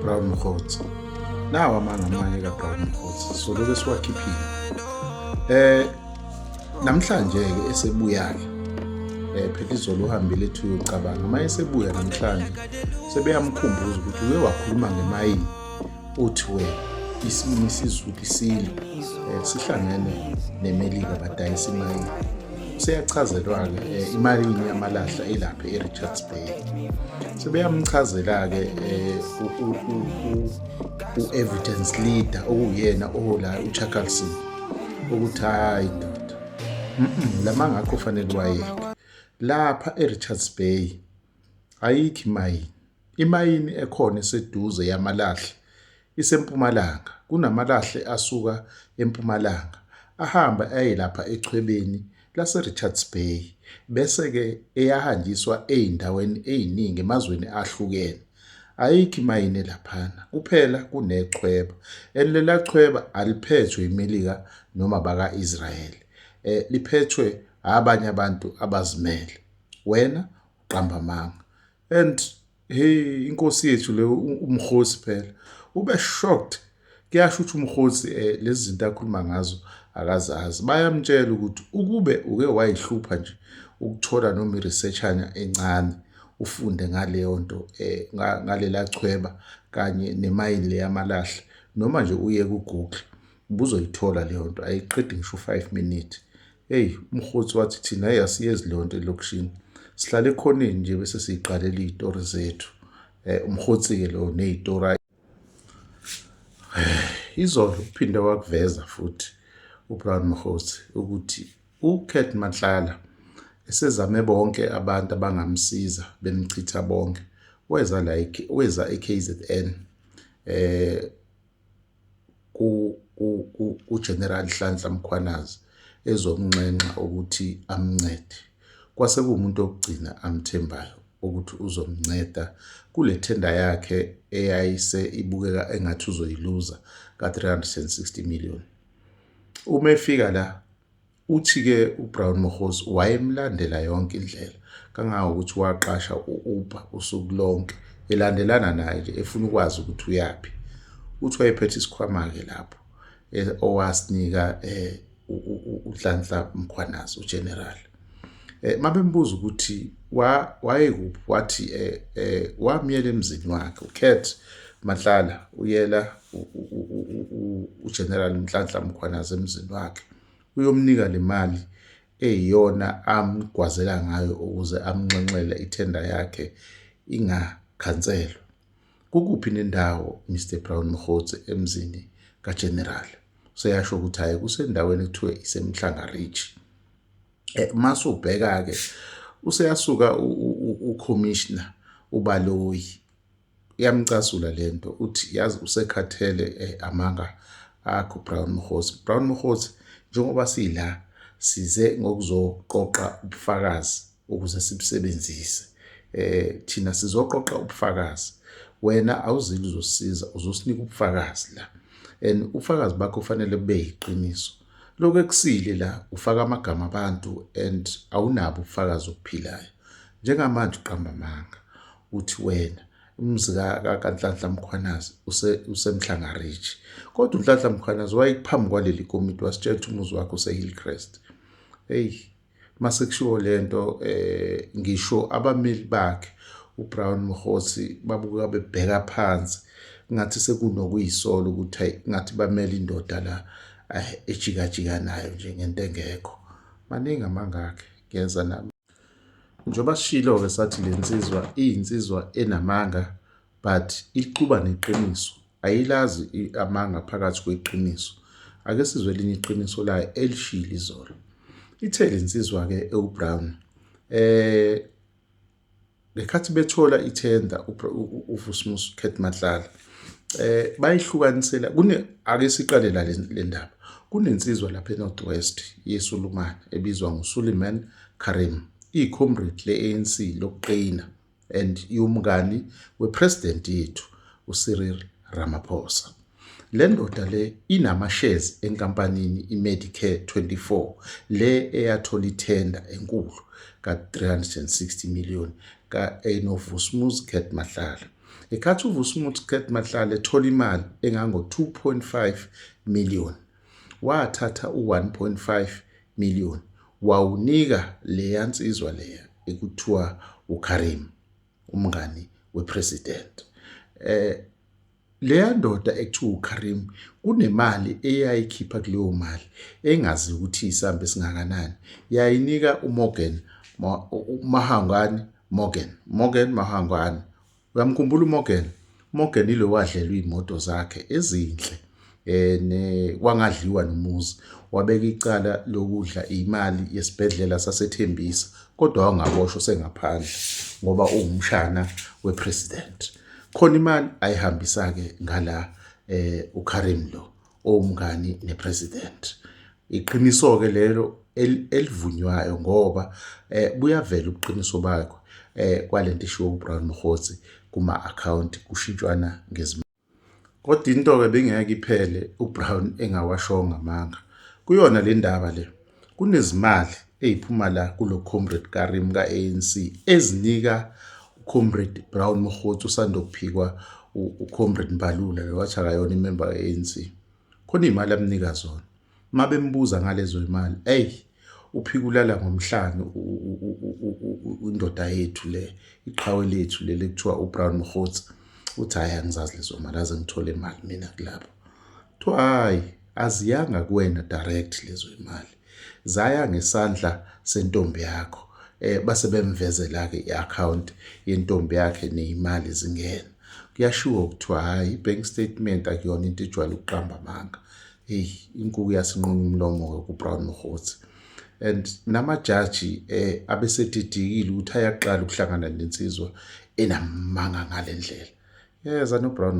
Brown Mkhothi. Nawa amanye kaBrown Mkhothi soloke siwakhiphile. Namhlanje-ke esebuya-ke phela izolo uhambile ethi uyocabanga uma esebuya namhlanje sebeyamkhumbuza ukuthi uke wakhuluma ngemayini uthi isimo sizulu isilo sihlangene neMelika badayisa imayini. Seyachazelwa-ke imayini yamalahla elapha eRichards Bay. Sebeyamchazela-ke u-evidence leader okuyena ohola uCharles ukuthi hayi ndoda lama ngakho fanele wayeke lapha eRichards Bay ayikho imayini ekhona eseduze yamalahla isempumalanga. Kunamalahle asuka empumalanga ahamba ayelapha echwebeni laseRichards Bay bese-ke eyahanjiswa ey'ndaweni ey'ningi emazweni ahlukene. Ayikho imayini laphana kuphela kunechweba lela chweba aliphethwe iMelika noma baka-Israyeli, liphethwe abanye abantu abazimele. Wena uqamba amanga and hey inkosi yethu le uMkhosi phela ube shocked. Kuyasho ukuthi uMkhosi lezi zinto akhuluma ngazo akazazi. Bayamtshela ukuthi ukube uke wayihlupha nje ukuthola noma iresearchana encane ufunde ngaleyo nto ngalela chweba kanye nemayini le yamalahle noma nje uye kuGoogle ubuzoyithola leyo nto ayiqedi ngisho 5 minutes. Hey uMkhosi wathi thina ayasiyezi leyo nto elokishini sihlale khoneni nje bese siyiqalela izitori zethu. uMkhosi-ke lo nezitori izolo uphinde wakuveza futhi uBrown Mkhothi ukuthi uKurt Matlala esezame bonke abantu abangamsiza bemchitha bonke weza eKZN uGeneral Nhlanhla Mkhwanazi ezomnxenxa ukuthi amncede. Kwase kuumuntu okugcina amthembayo ukuthi uzomnceda kule tender yakhe eyayise ibukeka engathi uzoyiluza ka360 million. Uma efika la uthi-ke uBrown Mkhothi wayemlandela yonke indlela kangangokuthi waqasha u-Uber usuku lonke elandelana naye nje efuna ukwazi ukuthi uyaphi. Uthi wayephethe isikhwama-ke lapho owasinika uNhlanhla Mkhwanazi uGeneral. Mabembuza ukuthi wayekuphi wathi wamyela emzini wakhe uKurt Matlala uyela uGeneral Nhlanhla Mkhwanazi emzini wakhe uyomnika le mali eyiyona amgwazela ngayo ukuze amnxenxele ithenda yakhe ingakhanselwa. Kukuphi nendawo Mr Brown Mkhothi emzini kaGeneral? Seyasho ukuthi hayi kusendaweni ekuthiwa iseMhlanga Ridge. Masubheka-ke useyasuka uCommissioner uBaloyi yamcasula lento uthi yazi usekhathele amanga akho Brown Mkhothi. Brown Mkhothi njengoba sila size ngokuzoqoqa ubufakazi ukuze sibusebenzise. Thina sizoqoqa ubufakazi wena awuzili uzosiza uzosinika ubufakazi la and ubufakazi bakho kufanele bube yiqiniso. Lokho ekusile la ufaka amagama abantu and awunabo ubufakazi obuphilayo. Njengamanje uqamba amanga uthi wena umzi kaNhlanhla Mkhwanazi useMhlanga Ridge kodwa uNhlanhla Mkhwanazi wayephambi kwaleli komiti wasitshela ukuthi umuzi wakhe useHillcrest. Hey mase kushiwo lento ngisho abameli bakhe uBrown Mkhothi babuka bebheka phansi ngathi sekunokuyisolo ukuthi hayi ngathi bamele indoda la ejikajikanayo nje ngento engekho. Maningi amangakhe ngeza nami njoba sishilo-ke sathi lensizwa iyinsizwa enamanga but iquba neqiniso ayilazi amanga phakathi kweqiniso. Ake sizwe elinye iqiniso layo elishilo izolo. Ithe lensizwa-ke uBrown lekhathi bethola ithenda uVusmus Kurt Matlala bayihlukanisela ake siqale la le ndaba. Kunensizwa lapha eNorth West yeSulumane ebizwa nguSuleiman Karim icomrade le-ANC lokuqina and umngani wepresident yethu uCyril Ramaphosa. Le ndoda le inama-shares enkampanini iMedicare 24 le eyathola ithenda enkulu ka360 million ka-Enovusmus Kurt Matlala. Ekhathi uVusumuthi Kurt Mahlala ethola imali engango-2.5 million, wathatha u-1.5 million wawunika leya nsizwa leya ekuthiwa uKarim, umngani wepresident. Leya ndoda ekuthiwa uKarim kunemali eyayikhipha kuleyo mali engazi ukuthi isamba esingakanani, yayinika uMorgan Mahangane. Uyamkhumbula uMorgan? uMorgan ilo wadlelwa iy'moto zakhe ezinhle wangadliwa nomuzi, wabeka icala lokudla imali yesibhedlela saseThembisa, kodwa wangaboshwa sengaphandle ngoba uwumshana wepresident. Khona imali ayihambisa-ke ngala uKarim lo owumngani nepresident. Iqiniso-ke lelo elivunywayo ngoba buyavela ubuqiniso bakho kwalento eshiwo uBrown Mokgotsi kuma-akhawunti kushintshwana ngezimali. Kodwa into-ke bengeke iphele uBrown engawashongo ngamanga. Kuyona le ndaba le, kunezimali ey'phuma la kulo comrade Karim ka-ANC ezinika uComrade Brown Mokgotsi usanda kuphikwa uComrade Mbalula lo wathi akayona imemba ka-ANC. Khona iy'mali amnika zona. Uma bembuza ngalezo y'mali, uphika ulala ngomhlane indoda yethu le, iqhawe lethu leli ekuthiwa uBrown Mokgotsi, uthi hhayi angizazi lezo mali aze ngithole imali mina kulapho. Kuthiwa hhayi, aziyanga kuwena direct lezo y'mali, zaya ngesandla sentombi yakho. Base bemvezela-ke i-akhawunti yentombi yakhe ney'mali zingena. Kuyashiwo kuthiwa hhayi, i-bank statement akuyona into ejwayele ukuqamba amanga. Inkukhu yasinquna umlomo-ke kuBrown Mokgotsi. And namajaji abesedidikile ukuthi ayaqala ukuhlangana nensizwa enamanga ngale ndlela. Yeza noBrown.